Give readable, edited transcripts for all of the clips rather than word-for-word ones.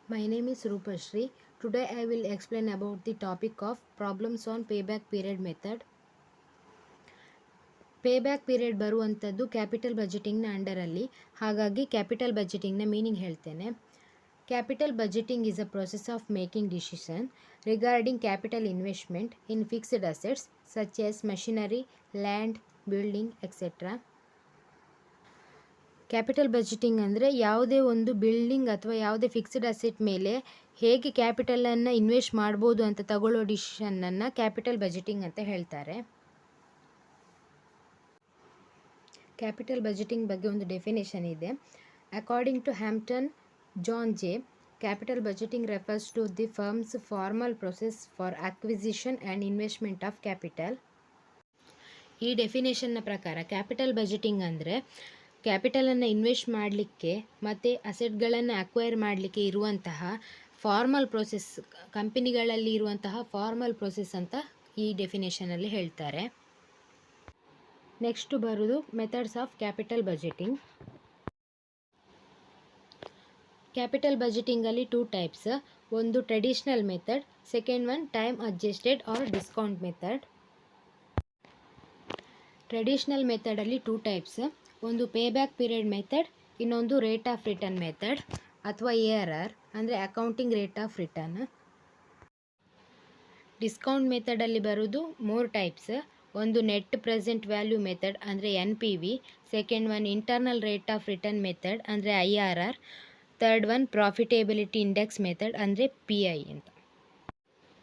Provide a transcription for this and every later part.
My name is Roopashree. Today I will explain about the topic of problems on payback period method. Payback period ಬರುವಂಥದ್ದು capital ಬಜೆಟಿಂಗ್ನ ಅಂಡರಲ್ಲಿ, ಹಾಗಾಗಿ capital ಬಜೆಟಿಂಗ್ನ meaning ಹೇಳ್ತೇನೆ. Capital budgeting is a process of making decision regarding capital investment in fixed assets such as machinery, land, building, etc. Capital budgeting ಅಂದರೆ ಯಾವುದೇ ಒಂದು building ಅಥವಾ ಯಾವುದೇ fixed asset ಮೇಲೆ ಹೇಗೆ ಕ್ಯಾಪಿಟಲನ್ನು ಇನ್ವೆಸ್ಟ್ ಮಾಡ್ಬೋದು ಅಂತ ತಗೊಳ್ಳೋ ಡಿಸಿಷನನ್ನು ಕ್ಯಾಪಿಟಲ್ ಬಜೆಟಿಂಗ್ ಅಂತ ಹೇಳ್ತಾರೆ. ಕ್ಯಾಪಿಟಲ್ ಬಜೆಟಿಂಗ್ ಬಗ್ಗೆ ಒಂದು ಡೆಫಿನೇಷನ್ ಇದೆ. According to Hampton John J, capital budgeting refers to the firm's formal process for acquisition and investment of capital. ಈ ಡೆಫಿನೇಷನ್ನ ಪ್ರಕಾರ ಕ್ಯಾಪಿಟಲ್ ಬಜೆಟಿಂಗ್ ಅಂದರೆ ಕ್ಯಾಪಿಟಲನ್ನು ಇನ್ವೆಸ್ಟ್ ಮಾಡಲಿಕ್ಕೆ ಮತ್ತು ಅಸೆಟ್ಗಳನ್ನು ಅಕ್ವೈರ್ ಮಾಡಲಿಕ್ಕೆ ಇರುವಂತಹ ಫಾರ್ಮಲ್ ಪ್ರೊಸೆಸ್, ಕಂಪನಿಗಳಲ್ಲಿ ಇರುವಂತಹ ಫಾರ್ಮಲ್ ಪ್ರೊಸೆಸ್ ಅಂತ ಈ ಡೆಫಿನೇಷನಲ್ಲಿ ಹೇಳ್ತಾರೆ. ನೆಕ್ಸ್ಟ್ ಬರೋದು methods of capital budgeting. Capital ಬಜೆಟಿಂಗಲ್ಲಿ 2 ಟೈಪ್ಸ್. ಒಂದು traditional method, second one time adjusted or discount method. Traditional ಮೆಥಡಲ್ಲಿ 2 ಟೈಪ್ಸ್. ಒಂದು ಪೇಬ್ಯಾಕ್ ಪೀರಿಯಡ್ ಮೆಥಡ್, ಇನ್ನೊಂದು ರೇಟ್ ಆಫ್ ರಿಟರ್ನ್ ಮೆಥಡ್ ಅಥವಾ ARR ಅಂದರೆ accounting rate of return. Discount ಮೆಥಡಲ್ಲಿ ಬರೋದು 3 ಟೈಪ್ಸ್. ಒಂದು ನೆಟ್ ಪ್ರೆಸೆಂಟ್ ವ್ಯಾಲ್ಯೂ ಮೆಥಡ್ ಅಂದರೆ NPV, second one internal rate of return method ಅಂದರೆ IRR, third one profitability index method ಅಂದರೆ PI ಅಂತ.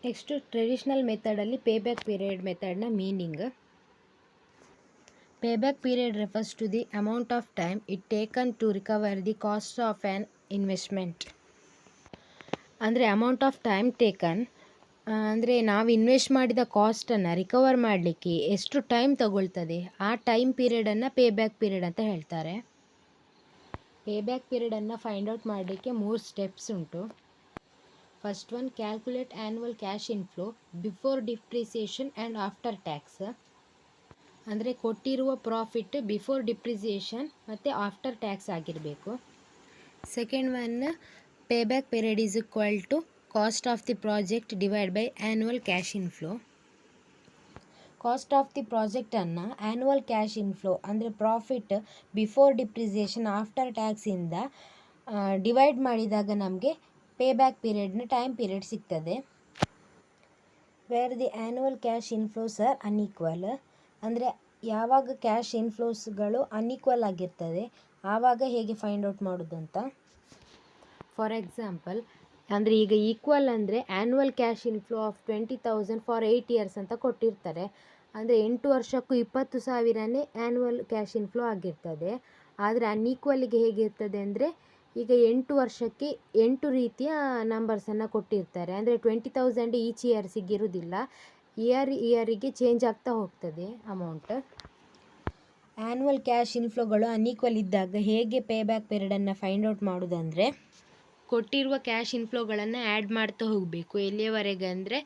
ನೆಕ್ಸ್ಟು ಟ್ರೆಡಿಷನಲ್ ಮೆಥಡಲ್ಲಿ ಪೇಬ್ಯಾಕ್ ಪೀರಿಯಡ್ ಮೆಥಡ್ನ meaning. Payback period refers to the amount of time it taken to recover the cost of an investment. ಅಂದರೆ amount of time taken ಅಂದರೆ ನಾವು invest ಮಾಡಿದ ಕಾಸ್ಟನ್ನು recover ಮಾಡಲಿಕ್ಕೆ ಎಷ್ಟು ಟೈಮ್ ತಗೊಳ್ತದೆ, ಆ ಟೈಮ್ ಪೀರಿಯಡನ್ನು ಪೇಬ್ಯಾಕ್ ಪೀರಿಯಡ್ ಅಂತ ಹೇಳ್ತಾರೆ. ಪೇಬ್ಯಾಕ್ ಪೀರಿಯಡನ್ನು ಫೈಂಡ್ ಔಟ್ ಮಾಡಲಿಕ್ಕೆ 3 ಸ್ಟೆಪ್ಸ್ ಉಂಟು. First one, calculate annual cash inflow before depreciation and after tax. ಅಂದರೆ ಕೊಟ್ಟಿರುವ ಪ್ರಾಫಿಟ್ ಬಿಫೋರ್ ಡಿಪ್ರಿಸಿಯೇಷನ್ ಮತ್ತು ಆಫ್ಟರ್ ಟ್ಯಾಕ್ಸ್ ಆಗಿರಬೇಕು. Second one, payback period is equal to cost of the project divide by annual cash inflow. Cost of the ಪ್ರಾಜೆಕ್ಟನ್ನು annual cash inflow ಅಂದರೆ profit before depreciation after ಟ್ಯಾಕ್ಸಿಂದ divide ಮಾಡಿದಾಗ ನಮಗೆ payback ಪೀರಿಯಡ್ನ time period ಸಿಗ್ತದೆ. Where the annual cash inflows are unequal ಅಂದರೆ ಯಾವಾಗ cash ಇನ್ಫ್ಲೋಸ್ಗಳು unequal ಆಗಿರ್ತದೆ ಆವಾಗ ಹೇಗೆ ಫೈಂಡ್ ಔಟ್ ಮಾಡೋದು ಅಂತ. ಫಾರ್ ಎಕ್ಸಾಂಪಲ್ ಅಂದರೆ ಈಗ ಈಕ್ವಲ್ ಅಂದರೆ annual cash inflow of 20,000 for 8 years ಅಂತ ಕೊಟ್ಟಿರ್ತಾರೆ. ಅಂದರೆ 8 ವರ್ಷಕ್ಕೂ 20,000ನೇ ಆ್ಯನ್ಯುವಲ್ ಕ್ಯಾಶ್ ಇನ್ಫ್ಲೋ ಆಗಿರ್ತದೆ. ಆದರೆ ಅನ್ಈಕ್ವಲಿಗೆ ಹೇಗಿರ್ತದೆ ಅಂದರೆ ಈಗ 8 ವರ್ಷಕ್ಕೆ 8 ರೀತಿಯ ನಂಬರ್ಸನ್ನು ಕೊಟ್ಟಿರ್ತಾರೆ. ಅಂದರೆ 20,000 ಈಚ್ ಇಯರ್ಸಿಗೆ ಇರುವುದಿಲ್ಲ, ಇಯರಿಗೆ ಚೇಂಜ್ ಆಗ್ತಾ ಹೋಗ್ತದೆ ಅಮೌಂಟ್. ಆ್ಯನ್ಯುವಲ್ ಕ್ಯಾಶ್ ಇನ್ಫ್ಲೋಗಳು ಅನ್ಈಕ್ವಲ್ ಇದ್ದಾಗ ಹೇಗೆ ಪೇಬ್ಯಾಕ್ ಪೀರಿಯಡನ್ನು ಫೈಂಡ್ ಔಟ್ ಮಾಡೋದಂದರೆ ಕೊಟ್ಟಿರುವ ಕ್ಯಾಶ್ ಇನ್ಫ್ಲೋಗಳನ್ನು ಆ್ಯಡ್ ಮಾಡ್ತಾ ಹೋಗಬೇಕು. ಎಲ್ಲಿಯವರೆಗೆ ಅಂದರೆ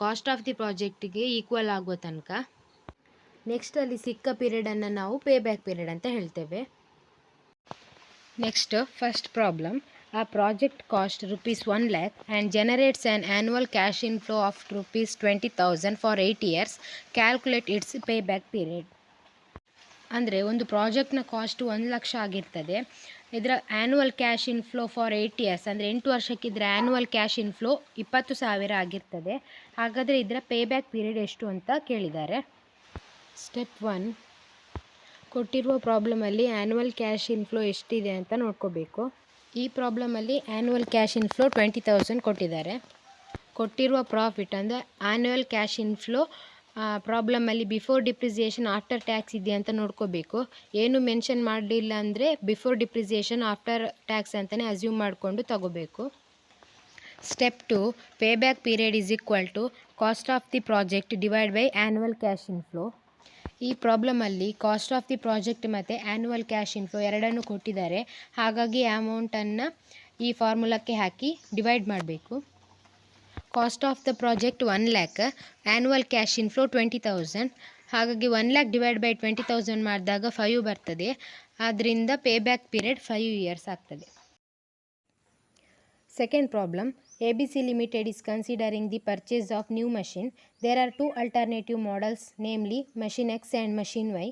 ಕಾಸ್ಟ್ ಆಫ್ ದಿ ಪ್ರಾಜೆಕ್ಟಿಗೆ ಈಕ್ವಲ್ ಆಗೋ ತನಕ. ನೆಕ್ಸ್ಟ್ ಅಲ್ಲಿ ಸಿಕ್ಕ ಪೀರಿಯಡನ್ನು ನಾವು ಪೇಬ್ಯಾಕ್ ಪೀರಿಯಡ್ ಅಂತ ಹೇಳ್ತೇವೆ. Next first problem, a project cost ₹1 lakh and generates an annual cash inflow of ₹20,000 for 8 years. Calculate its payback period. ಅಂದರೆ ಒಂದು ಪ್ರಾಜೆಕ್ಟ್ನ ಕಾಸ್ಟ್ 1 ಲಕ್ಷ ಆಗಿರ್ತದೆ. ಇದರ annual cash inflow for 8 years ಅಂದರೆ 8 ವರ್ಷಕ್ಕಿದ್ರೆ ಆ್ಯನ್ಯುವಲ್ ಕ್ಯಾಶ್ ಇನ್ಫ್ಲೋ 20,000 ಆಗಿರ್ತದೆ. ಹಾಗಾದರೆ ಇದರ ಪೇಬ್ಯಾಕ್ ಪೀರಿಯಡ್ ಎಷ್ಟು ಅಂತ ಕೇಳಿದ್ದಾರೆ. ಸ್ಟೆಪ್ 1, ಕೊಟ್ಟಿರುವ ಪ್ರಾಬ್ಲಮಲ್ಲಿ ಆ್ಯನ್ಯುವಲ್ ಕ್ಯಾಶ್ ಇನ್ಫ್ಲೋ ಎಷ್ಟಿದೆ ಅಂತ ನೋಡ್ಕೋಬೇಕು. ಈ ಪ್ರಾಬ್ಲಮಲ್ಲಿ ಆ್ಯನ್ಯುವಲ್ ಕ್ಯಾಶ್ ಇನ್ಫ್ಲೋ 20,000 ಕೊಟ್ಟಿದ್ದಾರೆ. ಕೊಟ್ಟಿರುವ ಪ್ರಾಫಿಟ್ ಅಂದರೆ ಆ್ಯನ್ಯುವಲ್ ಕ್ಯಾಶ್ ಇನ್ಫ್ಲೋ ಪ್ರಾಬ್ಲಮಲ್ಲಿ ಬಿಫೋರ್ ಡಿಪ್ರಿಸಿಯೇಷನ್ ಆಫ್ಟರ್ ಟ್ಯಾಕ್ಸ್ ಇದೆಯಾ ಅಂತ ನೋಡ್ಕೋಬೇಕು. ಏನು ಮೆನ್ಷನ್ ಮಾಡಲಿಲ್ಲ ಅಂದರೆ ಬಿಫೋರ್ ಡಿಪ್ರಿಸಿಯೇಷನ್ ಆಫ್ಟರ್ ಟ್ಯಾಕ್ಸ್ ಅಂತಲೇ ಅಸ್ಯೂಮ್ ಮಾಡಿಕೊಂಡು ತಗೋಬೇಕು. Step 2, payback period is equal to cost of the project divide by annual cash inflow. ಈ ಪ್ರಾಬ್ಲಮಲ್ಲಿ ಕಾಸ್ಟ್ ಆಫ್ ದಿ ಪ್ರಾಜೆಕ್ಟ್ ಮತ್ತು ಆ್ಯನ್ಯುವಲ್ ಕ್ಯಾಶ್ ಇನ್ಫ್ಲೋ ಎರಡನ್ನೂ ಕೊಟ್ಟಿದ್ದಾರೆ. ಹಾಗಾಗಿ ಅಮೌಂಟನ್ನು ಈ ಫಾರ್ಮುಲಾಕ್ಕೆ ಹಾಕಿ ಡಿವೈಡ್ ಮಾಡಬೇಕು. Cost of the project 1 lakh, annual cash inflow 20,000. ಹಾಗಾಗಿ 1 lakh ಡಿವೈಡ್ ಬೈ 20,000 ಮಾಡಿದಾಗ 5 ಬರ್ತದೆ. ಆದ್ದರಿಂದ ಪೇಬ್ಯಾಕ್ ಪೀರಿಯಡ್ 5 ಇಯರ್ಸ್ ಆಗ್ತದೆ. Second problem, ABC Limited is considering the purchase of new machine. There are two alternative models, namely Machine X and Machine Y.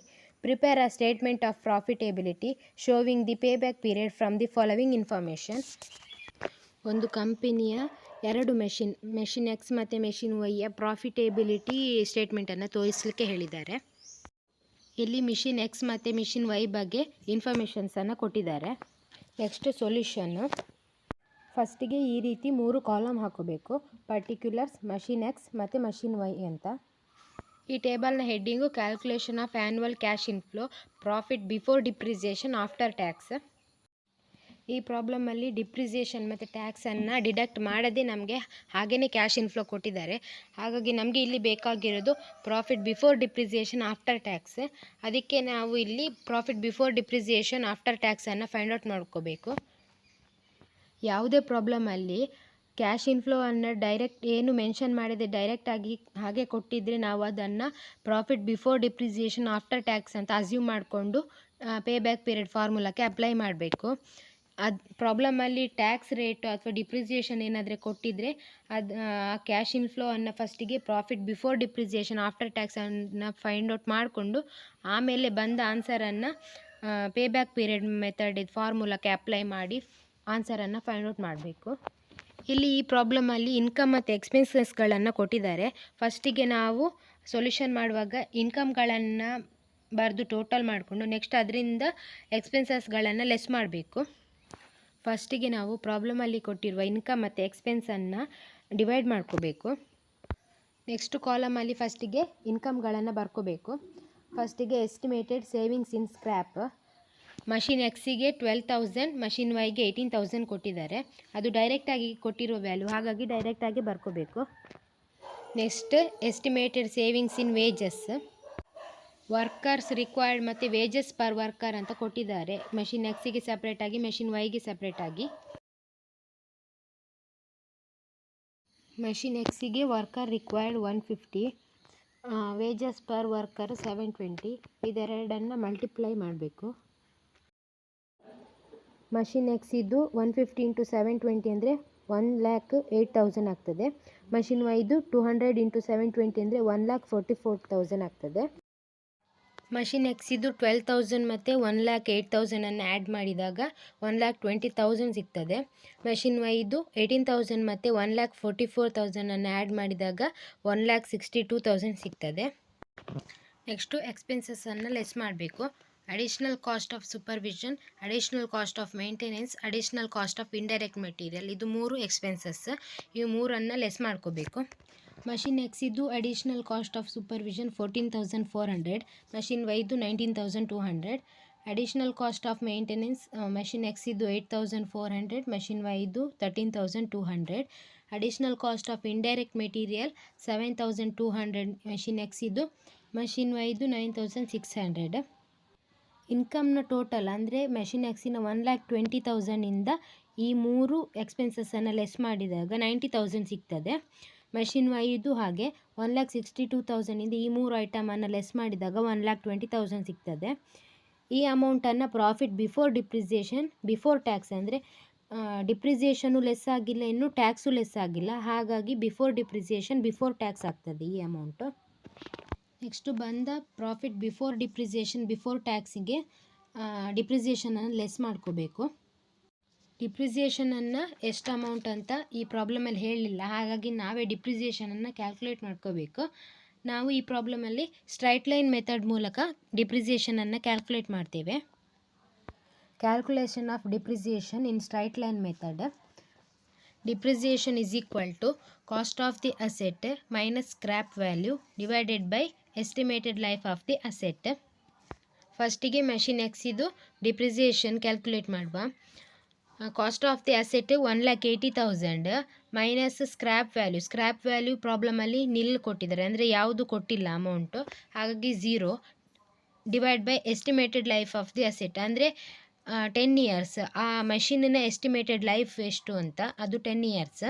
Prepare a statement of profitability showing the payback period from the following information. ಒಂದು ಕಂಪನಿಯ ಎರಡು machine X ಮತ್ತು machine ವೈಯ ಪ್ರಾಫಿಟೇಬಿಲಿಟಿ ಸ್ಟೇಟ್ಮೆಂಟನ್ನು ತೋರಿಸಲಿಕ್ಕೆ ಹೇಳಿದ್ದಾರೆ. ಇಲ್ಲಿ machine X ಮತ್ತು machine Y ಬಗ್ಗೆ ಇನ್ಫಾರ್ಮೇಷನ್ಸನ್ನು ಕೊಟ್ಟಿದ್ದಾರೆ. ನೆಕ್ಸ್ಟ್ ಸೊಲ್ಯೂಷನ್ನು, ಫಸ್ಟಿಗೆ ಈ ರೀತಿ 3 ಕಾಲಮ್ ಹಾಕೋಬೇಕು. ಪರ್ಟಿಕ್ಯುಲರ್ಸ್, ಮಷಿನ್ ಎಕ್ಸ್ ಮತ್ತು ಮಷಿನ್ ವೈ ಅಂತ. ಈ ಟೇಬಲ್ನ heading calculation of annual cash inflow, profit before depreciation after tax. ಈ ಪ್ರಾಬ್ಲಮಲ್ಲಿ ಡಿಪ್ರಿಸಿಯೇಷನ್ ಮತ್ತು ಟ್ಯಾಕ್ಸನ್ನು ಡಿಡಕ್ಟ್ ಮಾಡದೆ ನಮಗೆ ಹಾಗೇ ಕ್ಯಾಶ್ ಇನ್ಫ್ಲೋ ಕೊಟ್ಟಿದ್ದಾರೆ. ಹಾಗಾಗಿ ನಮಗೆ ಇಲ್ಲಿ ಬೇಕಾಗಿರೋದು profit before depreciation after tax. ಅದಕ್ಕೆ ನಾವು ಇಲ್ಲಿ ಪ್ರಾಫಿಟ್ ಬಿಫೋರ್ ಡಿಪ್ರಿಸಿಯೇಷನ್ ಆಫ್ಟರ್ ಟ್ಯಾಕ್ಸನ್ನು ಫೈಂಡ್ ಔಟ್ ಮಾಡ್ಕೋಬೇಕು. ಯಾವುದೇ ಪ್ರಾಬ್ಲಮಲ್ಲಿ ಕ್ಯಾಶ್ ಇನ್ಫ್ಲೋವನ್ನು ಡೈರೆಕ್ಟ್ ಏನು ಮೆನ್ಷನ್ ಮಾಡಿದೆ ಡೈರೆಕ್ಟಾಗಿ ಹಾಗೆ ಕೊಟ್ಟಿದ್ದರೆ ನಾವು ಅದನ್ನು profit before depreciation after tax ಅಂತ ಅಸ್ಯೂಮ್ ಮಾಡಿಕೊಂಡು ಪೇಬ್ಯಾಕ್ ಪೀರಿಯಡ್ ಫಾರ್ಮುಲಾಕ್ಕೆ ಅಪ್ಲೈ ಮಾಡಬೇಕು. ಅದು ಪ್ರಾಬ್ಲಮಲ್ಲಿ ಟ್ಯಾಕ್ಸ್ ರೇಟು ಅಥವಾ ಡಿಪ್ರಿಸಿಯೇಷನ್ ಏನಾದರೆ ಕೊಟ್ಟಿದ್ದರೆ ಅದು ಕ್ಯಾಶ್ ಇನ್ಫ್ಲೋವನ್ನು ಫಸ್ಟಿಗೆ ಪ್ರಾಫಿಟ್ ಬಿಫೋರ್ ಡಿಪ್ರಿಸಿಯೇಷನ್ ಆಫ್ಟರ್ ಟ್ಯಾಕ್ಸನ್ನು ಫೈಂಡ್ ಔಟ್ ಮಾಡಿಕೊಂಡು ಆಮೇಲೆ ಬಂದ ಆನ್ಸರನ್ನು ಪೇಬ್ಯಾಕ್ ಪೀರಿಯಡ್ ಮೆಥಡ್ ಫಾರ್ಮುಲಾಕ್ಕೆ ಅಪ್ಲೈ ಮಾಡಿ ಆನ್ಸರನ್ನು ಫೈಂಡ್ ಔಟ್ ಮಾಡಬೇಕು. ಇಲ್ಲಿ ಈ ಪ್ರಾಬ್ಲಮಲ್ಲಿ ಇನ್ಕಮ್ ಮತ್ತು ಎಕ್ಸ್ಪೆನ್ಸಸ್ಗಳನ್ನು ಕೊಟ್ಟಿದ್ದಾರೆ. ಫಸ್ಟಿಗೆ ನಾವು ಸೊಲ್ಯೂಷನ್ ಮಾಡುವಾಗ ಇನ್ಕಮ್ಗಳನ್ನು ಬರೆದು ಟೋಟಲ್ ಮಾಡಿಕೊಂಡು ನೆಕ್ಸ್ಟ್ ಅದರಿಂದ ಎಕ್ಸ್ಪೆನ್ಸಸ್ಗಳನ್ನು ಲೆಸ್ ಮಾಡಬೇಕು. ಫಸ್ಟಿಗೆ ನಾವು ಪ್ರಾಬ್ಲಮಲ್ಲಿ ಕೊಟ್ಟಿರುವ ಇನ್ಕಮ್ ಮತ್ತು ಎಕ್ಸ್ಪೆನ್ಸನ್ನು ಡಿವೈಡ್ ಮಾಡ್ಕೋಬೇಕು. ನೆಕ್ಸ್ಟ್ ಕಾಲಮಲ್ಲಿ ಫಸ್ಟಿಗೆ ಇನ್ಕಮ್ಗಳನ್ನು ಬರ್ಕೋಬೇಕು. ಫಸ್ಟಿಗೆ estimated savings in scrap. Machine ಎಕ್ಸಿಗೆ 12,000, ಮಷಿನ್ ವೈಗೆ 18,000 ಕೊಟ್ಟಿದ್ದಾರೆ. ಅದು ಡೈರೆಕ್ಟಾಗಿ ಕೊಟ್ಟಿರೋ ವ್ಯಾಲ್ಯೂ, ಹಾಗಾಗಿ ಡೈರೆಕ್ಟಾಗಿ ಬರ್ಕೋಬೇಕು. Next estimated savings in wages. Workers required ಮತ್ತು ವೇಜಸ್ ಪರ್ ವರ್ಕರ್ ಅಂತ ಕೊಟ್ಟಿದ್ದಾರೆ. ಮಷಿನ್ ಎಕ್ಸಿಗೆ ಸಪ್ರೇಟಾಗಿ, ಮಷಿನ್ ವೈಗೆ ಸಪ್ರೇಟಾಗಿ. ಮಷಿನ್ ಎಕ್ಸಿಗೆ worker required 150, wages per worker 720. ಇದೆರಡನ್ನು ಮಲ್ಟಿಪ್ಲೈ ಮಾಡಬೇಕು. ಮಷಿನ್ ಎಕ್ಸ್ ಇದು 150 × 720 ಅಂದರೆ 1,08,000 ಆಗ್ತದೆ. ಮಷಿನ್ ವೈದು 200 × 720 ಅಂದರೆ 1,44,000 ಆಗ್ತದೆ. ಮಷಿನ್ ಎಕ್ಸ್ ಇದು 12,000 ಮತ್ತು 1,08,000 ಆ್ಯಡ್ ಮಾಡಿದಾಗ 1,20,000 ಸಿಗ್ತದೆ. ಮಷಿನ್ ವೈದು 18,000 ಮತ್ತು 1,44,000 ಆ್ಯಡ್ ಮಾಡಿದಾಗ 1,62,000 ಸಿಗ್ತದೆ. ನೆಕ್ಸ್ಟು ಎಕ್ಸ್ಪೆನ್ಸಸ್ಸನ್ನು ಲೆಸ್ ಮಾಡಬೇಕು. Additional cost of supervision, additional cost of maintenance, additional cost of indirect material, ಇದು 3 ಎಕ್ಸ್ಪೆನ್ಸಸ್. ಇವು 3ಅನ್ನು ಲೆಸ್ ಮಾಡ್ಕೋಬೇಕು. ಮಷಿನ್ ಎಕ್ಸ್ ಇದು additional cost of supervision 14,400, machine ವೈದು 19,200. Additional cost of maintenance machine X ಇದು 8,400, machine ವೈದು 13,200. Additional cost of indirect material 7,200, machine X ಇದು, machine ವೈದು 9,600. ಇನ್ಕಮ್ನ total ಅಂದರೆ ಮೆಷಿನ್ ಎಕ್ಸಿನ 1,20,000ಇಂದ ಈ 3 ಎಕ್ಸ್ಪೆನ್ಸಸ್ಸನ್ನು ಲೆಸ್ ಮಾಡಿದಾಗ 90,000 ಸಿಗ್ತದೆ. ಮೆಷಿನ್ ವೈದು ಹಾಗೆ 1,62,000ಇಂದ ಈ 3 ಐಟಮನ್ನು ಲೆಸ್ ಮಾಡಿದಾಗ 1,20,000 ಸಿಗ್ತದೆ. ಈ ಅಮೌಂಟನ್ನು profit before depreciation before tax ಅಂದರೆ ಡಿಪ್ರಿಸಿಯೇಷನು ಲೆಸ್ ಆಗಿಲ್ಲ, ಇನ್ನೂ ಟ್ಯಾಕ್ಸು ಲೆಸ್ ಆಗಿಲ್ಲ, ಹಾಗಾಗಿ ಬಿಫೋರ್ ಡಿಪ್ರಿಸಿಯೇಷನ್ ಬಿಫೋರ್ ಟ್ಯಾಕ್ಸ್ ಆಗ್ತದೆ ಈ ಅಮೌಂಟು. ನೆಕ್ಸ್ಟು ಬಂದ ಪ್ರಾಫಿಟ್ ಬಿಫೋರ್ ಡಿಪ್ರಿಸಿಯೇಷನ್ ಬಿಫೋರ್ ಟ್ಯಾಕ್ಸಿಗೆ ಡಿಪ್ರಿಸಿಯೇಷನನ್ನು ಲೆಸ್ ಮಾಡ್ಕೋಬೇಕು. ಡಿಪ್ರಿಸಿಯೇಷನನ್ನು ಎಷ್ಟು ಅಮೌಂಟ್ ಅಂತ ಈ ಪ್ರಾಬ್ಲಮಲ್ಲಿ ಹೇಳಲಿಲ್ಲ, ಹಾಗಾಗಿ ನಾವೇ ಡಿಪ್ರಿಸಿಯೇಷನನ್ನು ಕ್ಯಾಲ್ಕುಲೇಟ್ ಮಾಡ್ಕೋಬೇಕು. ನಾವು ಈ ಪ್ರಾಬ್ಲಮಲ್ಲಿ ಸ್ಟ್ರೈಟ್ ಲೈನ್ ಮೆಥಡ್ ಮೂಲಕ ಡಿಪ್ರಿಸಿಯೇಷನನ್ನು ಕ್ಯಾಲ್ಕುಲೇಟ್ ಮಾಡ್ತೇವೆ. Calculation of depreciation in straight line method. Depreciation is equal to cost of the asset minus scrap value divided by estimated life of the asset. ಫಸ್ಟಿಗೆ ಮೆಷಿನ್ ಎಕ್ಸ್ ಇದು depreciation calculate ಮಾಡುವ. Cost of the asset 1,80,000 minus scrap value ಪ್ರಾಬ್ಲಮಲ್ಲಿ nil ಕೊಟ್ಟಿದ್ದಾರೆ, ಅಂದರೆ ಯಾವುದು ಕೊಟ್ಟಿಲ್ಲ amount, ಹಾಗಾಗಿ 0 divide by estimated life of the asset ಅಂದರೆ 10 ಇಯರ್ಸ್. ಆ ಮೆಷಿನಿನ ಎಸ್ಟಿಮೇಟೆಡ್ ಲೈಫ್ ಎಷ್ಟು ಅಂತ, ಅದು 10 ಇಯರ್ಸ್.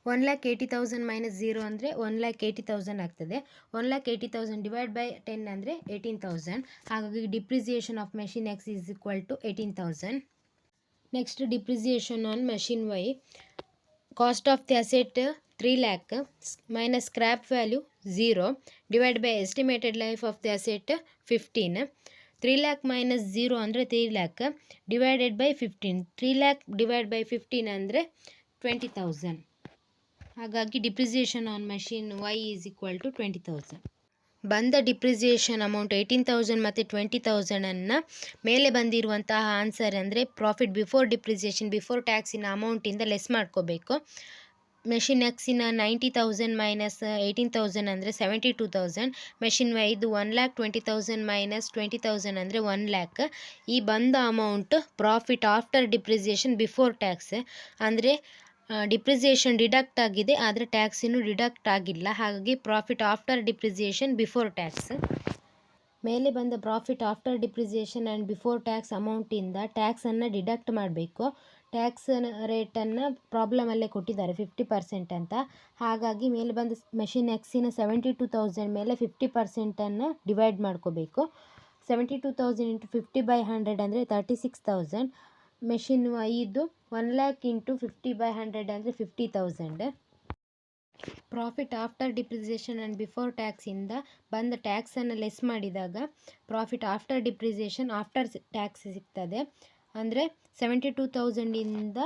1,80,000 ಮೈನಸ್ 0 ಅಂದರೆ 1,80,000 ಆಗ್ತದೆ. 1,80,000 ಡಿವೈಡ್ ಬೈ 10 ಅಂದರೆ 18,000. ಹಾಗಾಗಿ depreciation of machine X is equal to 18,000. Next depreciation on machine Y. Cost of the asset 3 lakh minus scrap value 0 divided by estimated life of the asset 15. 3 lakh minus 0 ಅಂದರೆ 3 lakh divided by 15. 3 lakh divided by 15 ಅಂದರೆ 20,000. ಹಾಗಾಗಿ depreciation on machine Y is equal to 20,000. ಬಂದ depreciation amount 18,000 ಮತ್ತು 20,000 ಮೇಲೆ ಬಂದಿರುವಂತಹ answer ಅಂದರೆ profit before depreciation before ಟ್ಯಾಕ್ಸಿನ ಅಮೌಂಟಿಂದ ಲೆಸ್ ಮಾಡ್ಕೋಬೇಕು. ಮೆಷಿನ್ ಎಕ್ಸಿನ 90,000 ಮೈನಸ್ 18,000 ಅಂದರೆ 72,000. ಮೆಷಿನ್ ವೈದು 1,20,000 ಮೈನಸ್ 20,000 ಅಂದರೆ 1 lakh. ಈ ಬಂದ amount profit after depreciation before tax. ಅಂದರೆ ಡಿಪ್ರಿಸಿಯೇಷನ್ ಡಿಡಕ್ಟ್ ಆಗಿದೆ ಆದರೆ ಟ್ಯಾಕ್ಸ್ ಇನ್ನೂ ಡಿಡಕ್ಟ್ ಆಗಿಲ್ಲ, ಹಾಗಾಗಿ profit after depreciation before tax. ಮೇಲೆ ಬಂದ profit after depreciation and before tax ಅಮೌಂಟಿಂದ ಟ್ಯಾಕ್ಸನ್ನು ಡಿಡಕ್ಟ್ ಮಾಡಬೇಕು. ಟ್ಯಾಕ್ಸ್ ರೇಟನ್ನು ಪ್ರಾಬ್ಲಮಲ್ಲೇ ಕೊಟ್ಟಿದ್ದಾರೆ 50% ಅಂತ. ಹಾಗಾಗಿ ಮೇಲೆ ಬಂದ ಮೆಷಿನ್ ಎಕ್ಸಿನ 72,000 ಮೇಲೆ 50% ಡಿವೈಡ್ ಮಾಡ್ಕೋಬೇಕು. 72,000 ಇಂಟು 50/100 ಅಂದರೆ 36,000. ಮೆಷಿನ್ ಇದು 1 lakh ಇಂಟು 50/100 ಅಂದರೆ 50,000. Profit after depreciation and before ಟ್ಯಾಕ್ಸಿಂದ ಬಂದ ಟ್ಯಾಕ್ಸನ್ನು ಲೆಸ್ ಮಾಡಿದಾಗ profit after depreciation after tax ಸಿಗ್ತದೆ. ಅಂದರೆ 72,000ಇಂದ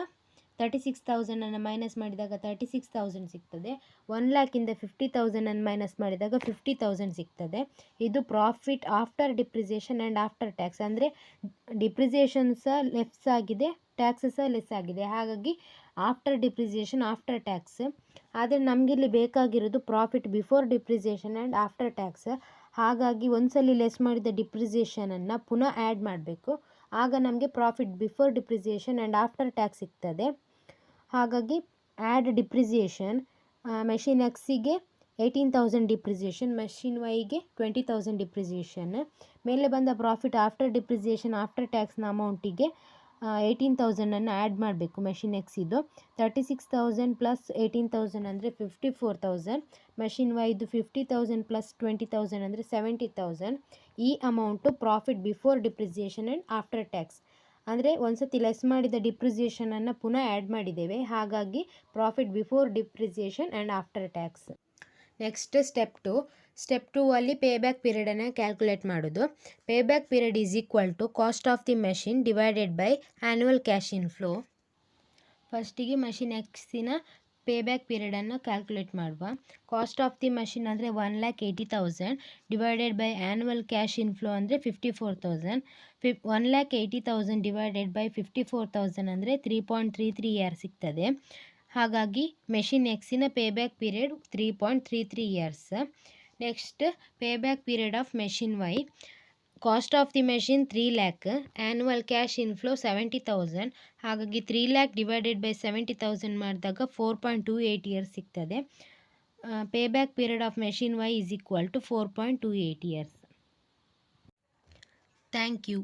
36,000 ಮೈನಸ್ ಮಾಡಿದಾಗ 36,000 ಸಿಗ್ತದೆ. 1 lakhinದ 50,000 ಮೈನಸ್ ಮಾಡಿದಾಗ 50,000 ಸಿಗ್ತದೆ. ಇದು profit after depreciation and after tax. ಅಂದರೆ ಡಿಪ್ರಿಸಿಯೇಷನ್ ಸಹ ಲೆಸ್ ಆಗಿದೆ, ಟ್ಯಾಕ್ಸ್ ಸಹ ಲೆಸ್ ಆಗಿದೆ, ಹಾಗಾಗಿ ಆಫ್ಟರ್ ಡಿಪ್ರಿಸಿಯೇಷನ್ ಆಫ್ಟರ್ ಟ್ಯಾಕ್ಸ್. ಆದರೆ ನಮಗಿಲ್ಲಿ ಬೇಕಾಗಿರೋದು profit before depreciation and after tax. ಹಾಗಾಗಿ ಒಂದ್ಸಲಿ ಲೆಸ್ ಮಾಡಿದ ಡಿಪ್ರಿಸಿಯೇಷನನ್ನು ಪುನಃ ಆ್ಯಡ್ ಮಾಡಬೇಕು, ಆಗ ನಮಗೆ profit before depreciation and after tax ಸಿಗ್ತದೆ. ಹಾಗಾಗಿ ಆ್ಯಡ್ ಡಿಪ್ರಿಸಿಯೇಷನ್, ಮೆಷಿನ್ ಎಕ್ಸಿಗೆ 18,000 ಡಿಪ್ರಿಸಿಯೇಷನ್, ಮೆಷಿನ್ ವೈಗೆ 20,000 ಡಿಪ್ರಿಸಿಯೇಷನ್. ಮೇಲೆ ಬಂದ ಪ್ರಾಫಿಟ್ ಆಫ್ಟರ್ ಡಿಪ್ರಿಸಿಯೇಷನ್ ಆಫ್ಟರ್ ಟ್ಯಾಕ್ಸ್ನ ಅಮೌಂಟಿಗೆ 18,000 ಆ್ಯಡ್ ಮಾಡಬೇಕು. ಮೆಷಿನ್ ಎಕ್ಸ್ ಇದು 36,000 ಪ್ಲಸ್ 18,000 ಅಂದರೆ 54,000. ಮೆಷಿನ್ ವೈದು 50,000 ಪ್ಲಸ್ 20,000 ಅಂದರೆ 70,000. ಈ amount profit before depreciation and after tax. ಅಂದರೆ ಒಂದು ಸತಿ ಲೆಸ್ ಮಾಡಿದ ಡಿಪ್ರಿಸಿಯೇಷನನ್ನು ಪುನಃ ಆ್ಯಡ್ ಮಾಡಿದ್ದೇವೆ, ಹಾಗಾಗಿ profit before depreciation and after tax. Next step 2 ಅಲ್ಲಿ ಪೇಬ್ಯಾಕ್ ಪೀರಿಯಡನ್ನು ಕ್ಯಾಲ್ಕುಲೇಟ್ ಮಾಡೋದು. Payback period is equal to cost of the machine divided by annual cash inflow. ಫಸ್ಟಿಗೆ ಮಷಿನ್ ಎಕ್ಸಿನ ಪೇಬ್ಯಾಕ್ ಪೀರಿಯಡನ್ನು ಕ್ಯಾಲ್ಕುಲೇಟ್ ಮಾಡುವ. ಕಾಸ್ಟ್ ಆಫ್ ದಿ ಮಷಿನ್ ಅಂದರೆ 1,80,000 divided by annual cash inflow ಅಂದರೆ 54,000. 1,80,000 divided by 54,000 ಅಂದರೆ 3.33 years ಸಿಗ್ತದೆ. ಹಾಗಾಗಿ machine ಎಕ್ಸಿನ payback period 3.33 years. Next payback period of machine Y. Cost of the machine 3 lakh, annual cash inflow 70,000. ಹಾಗಾಗಿ 3 lakh divided by 70,000 ಮಾಡಿದಾಗ 4.28 years ಸಿಗ್ತದೆ. Payback period of machine Y is equal to 4.28 years. Thank you.